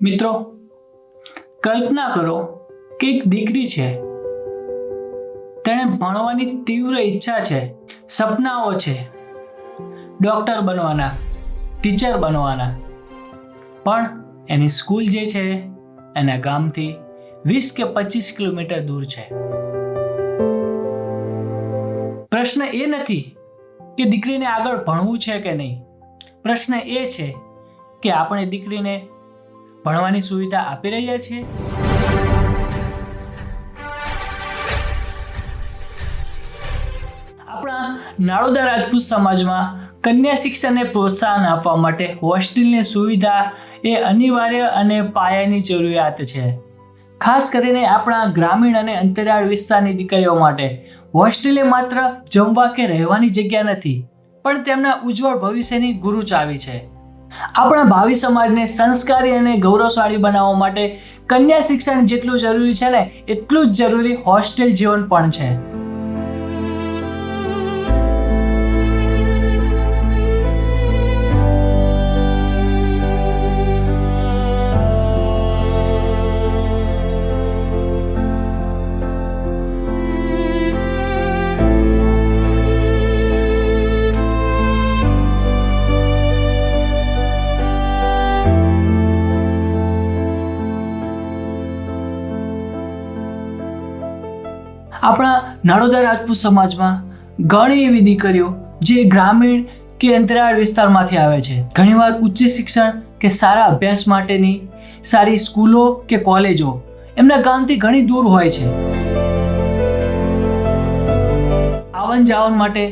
મિત્રો, કલ્પના કરો કે એક દીકરી છે, તેણે ભણવાની તીવ્ર ઈચ્છા છે, સપનાઓ છે, ડોક્ટર બનવાના, ટીચર બનવાના, પણ એની સ્કૂલ જે છે એના ગામથી 20 કે 25 કિલોમીટર દૂર છે. પ્રશ્ન એ નથી કે દીકરીને આગળ ભણવું છે કે નહીં. પ્રશ્ન એ છે કે આપણે દીકરીને ભણવાની સુવિધા આપી રહ્યા છીએ. આપણા નાડોદા રાજપૂત સમાજમાં કન્યા શિક્ષણને પ્રોત્સાહન આપવા માટે હોસ્ટેલની સુવિધા એ અનિવાર્ય અને પાયાની જરૂરિયાત છે. ખાસ કરીને આપણા ગ્રામીણ અને અંતરિયાળ વિસ્તારની દીકરીઓ માટે હોસ્ટેલ એ માત્ર જમવા કે રહેવાની જગ્યા નથી, પણ તેમના ઉજ્જવળ ભવિષ્યની ગુરુ ચાવી છે. આપણા ભાવિ સમાજને સંસ્કારી અને ગૌરવશાળી બનાવવા માટે કન્યા શિક્ષણ જેટલું જરૂરી છે ને, એટલું જ જરૂરી હોસ્ટેલ જીવન પણ છે. આપણા નાડોદા રાજપૂત સમાજમાં ઘણી એવી દીકરીઓ જે ગ્રામીણ કે અંતરિયાળ વિસ્તારમાંથી આવે છે. ઘણીવાર ઉચ્ચ શિક્ષણ કે સારા અભ્યાસ માટેની સારી સ્કૂલો કે કોલેજો એમના ગામથી ઘણી દૂર હોય છે. આવન જાવન માટે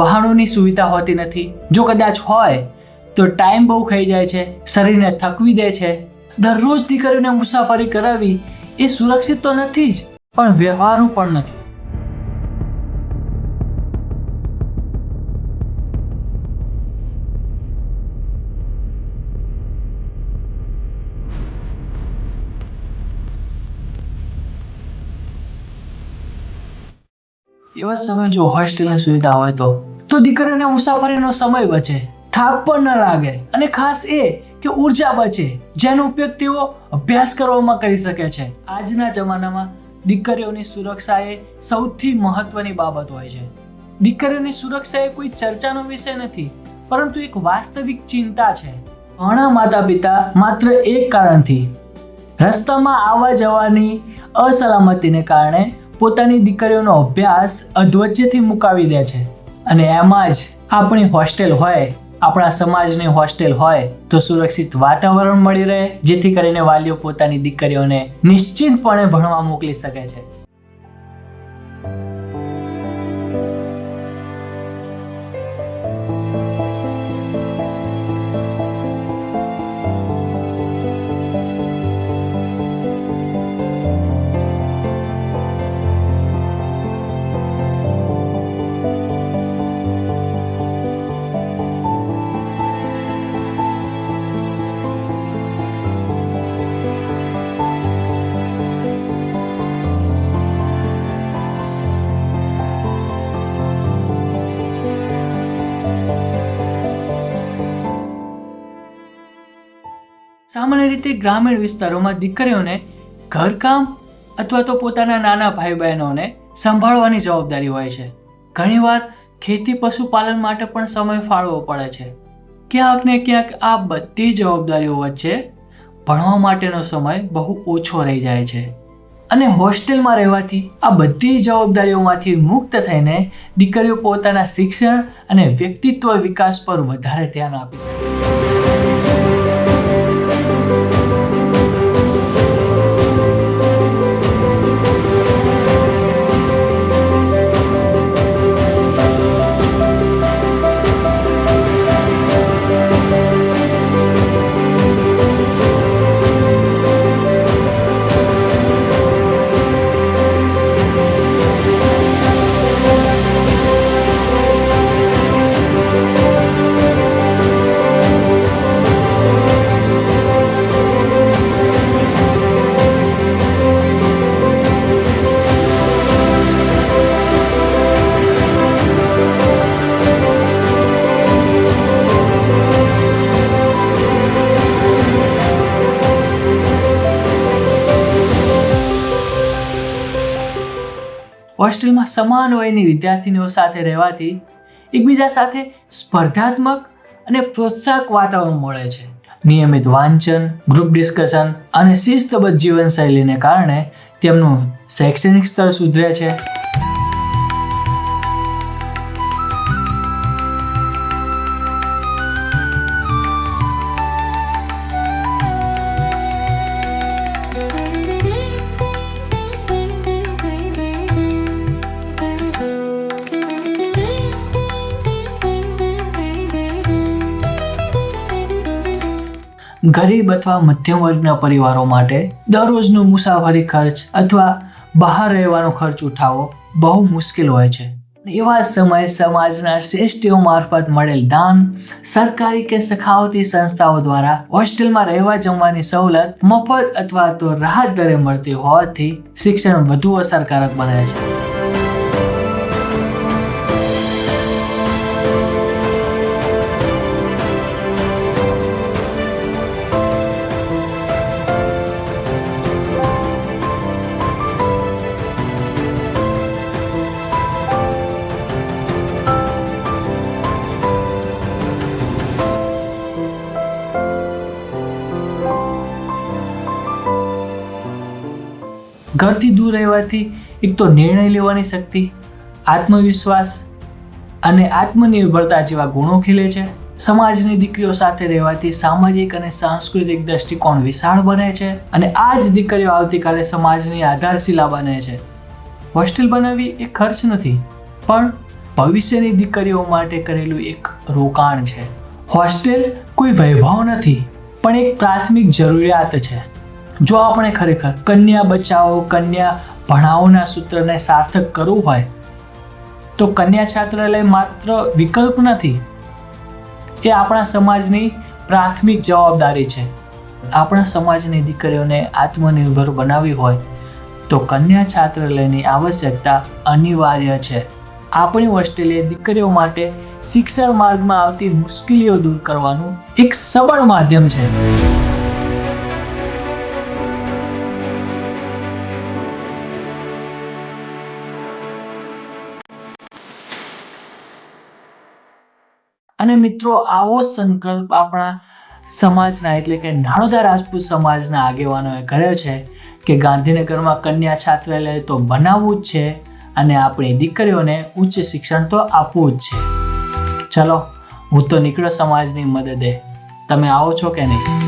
વાહનોની સુવિધા હોતી નથી. જો કદાચ હોય તો ટાઈમ બહુ ખાઈ જાય છે, શરીરને થકવી દે છે. દરરોજ દીકરીઓને મુસાફરી કરાવી એ સુરક્ષિત તો નથી જ, પણ વ્યવહારનું પણ નથી. એવા સમય જો હોસ્ટેલની સુવિધા હોય તો દીકરીઓને મુસાફરીનો સમય બચે, થાક પણ ન લાગે, અને ખાસ એ કે ઉર્જા બચે, જેનો ઉપયોગ તેઓ અભ્યાસ કરવામાં કરી શકે છે. આજના જમાનામાં દીકરીઓની સુરક્ષા એ સૌથી મહત્વની બાબત હોય છે. દીકરીઓની સુરક્ષા એ કોઈ ચર્ચાનો વિષય નથી, પરંતુ એક વાસ્તવિક ચિંતા છે. ઘણા માતા પિતા માત્ર એક કારણથી, રસ્તામાં આવવા જવાની અસલામતીને કારણે પોતાની દીકરીઓનો અભ્યાસ અધવચ્ચેથી મુકાવી દે છે. અને એમાં જ આપણી હોસ્ટેલ હોય, આપણા સમાજની હોસ્ટેલ હોય તો સુરક્ષિત વાતાવરણ મળી રહે, જેથી કરીને વાલીઓ પોતાની દીકરીઓને નિશ્ચિંતપણે ભણવા મોકલી શકે છે. સામાન્ય રીતે ગ્રામીણ વિસ્તારોમાં દીકરીઓને ઘરકામ અથવા તો પોતાના નાના ભાઈ બહેનોને સંભાળવાની જવાબદારી હોય છે. ઘણીવાર ખેતી પશુપાલન માટે પણ સમય ફાળવવો પડે છે. ક્યાંક ને ક્યાંક આ બધી જવાબદારીઓ વચ્ચે ભણવા માટેનો સમય બહુ ઓછો રહી જાય છે. અને હોસ્ટેલમાં રહેવાથી આ બધી જવાબદારીઓમાંથી મુક્ત થઈને દીકરીઓ પોતાના શિક્ષણ અને વ્યક્તિત્વ વિકાસ પર વધારે ધ્યાન આપી શકે છે. હોસ્ટેલમાં સમાન વયની વિદ્યાર્થીનીઓ સાથે રહેવાથી એકબીજા સાથે સ્પર્ધાત્મક અને પ્રોત્સાહક વાતાવરણ મળે છે. નિયમિત વાંચન, ગ્રુપ ડિસ્કશન અને શિસ્તબદ્ધ જીવનશૈલીને કારણે તેમનું શૈક્ષણિક સ્તર સુધરે છે. ગરીબ અથવા મધ્યમ વર્ગના પરિવારો માટે દરરોજનો મુસાફરી ખર્ચ અથવા બહાર રહેવાનો ખર્ચ ઉઠાવવો બહુ મુશ્કેલ હોય છે. એવા સમયે સમાજના શ્રેષ્ઠીઓ મારફત મળેલ દાન, સરકારી કે સખાવતી સંસ્થાઓ દ્વારા હોસ્ટેલમાં રહેવા જમવાની સવલત મફત અથવા તો રાહત દરે મળતી હોવાથી શિક્ષણ વધુ અસરકારક બને છે. ઘરથી દૂર રહેવાથી એક તો નિર્ણય લેવાની શક્તિ, આત્મવિશ્વાસ અને આત્મનિર્ભરતા જેવા ગુણો ખીલે છે. સમાજની દીકરીઓ સાથે રહેવાથી સામાજિક અને સાંસ્કૃતિક દ્રષ્ટિકોણ વિશાળ બને છે અને આ જ દીકરીઓ આવતીકાલે સમાજની આધારશિલા બને છે. હોસ્ટેલ બનાવવી એ ખર્ચ નથી, પણ ભવિષ્યની દીકરીઓ માટે કરેલું એક રોકાણ છે. હોસ્ટેલ કોઈ વૈભવ નથી, પણ એક પ્રાથમિક જરૂરિયાત છે. જો આપણે ખરેખર કન્યા બચાવો, કન્યા ભણાવોના સૂત્રને સાર્થક કરવું હોય તો કન્યા છાત્રાલય માત્ર વિકલ્પ નથી, એ આપણા સમાજની પ્રાથમિક જવાબદારી છે. આપણા સમાજની દીકરીઓને આત્મનિર્ભર બનાવવી હોય તો કન્યા છાત્રાલયની આવશ્યકતા અનિવાર્ય છે. આપણી હોસ્ટેલે દીકરીઓ માટે શિક્ષણ માર્ગમાં આવતી મુશ્કેલીઓ દૂર કરવાનું એક સબળ માધ્યમ છે. અને મિત્રો, આવો સંકલ્પ આપણા સમાજના એટલે કે નાણોદા રાજપૂત સમાજના આગેવાનોએ કર્યો છે કે ગાંધીનગરમાં કન્યા છાત્રાલય તો બનાવવું જ છે અને આપણી દીકરીઓને ઉચ્ચ શિક્ષણ તો આપવું જ છે. ચલો, હું તો નીકળ્યો સમાજની મદદે. તમે આવો છો કે નહીં?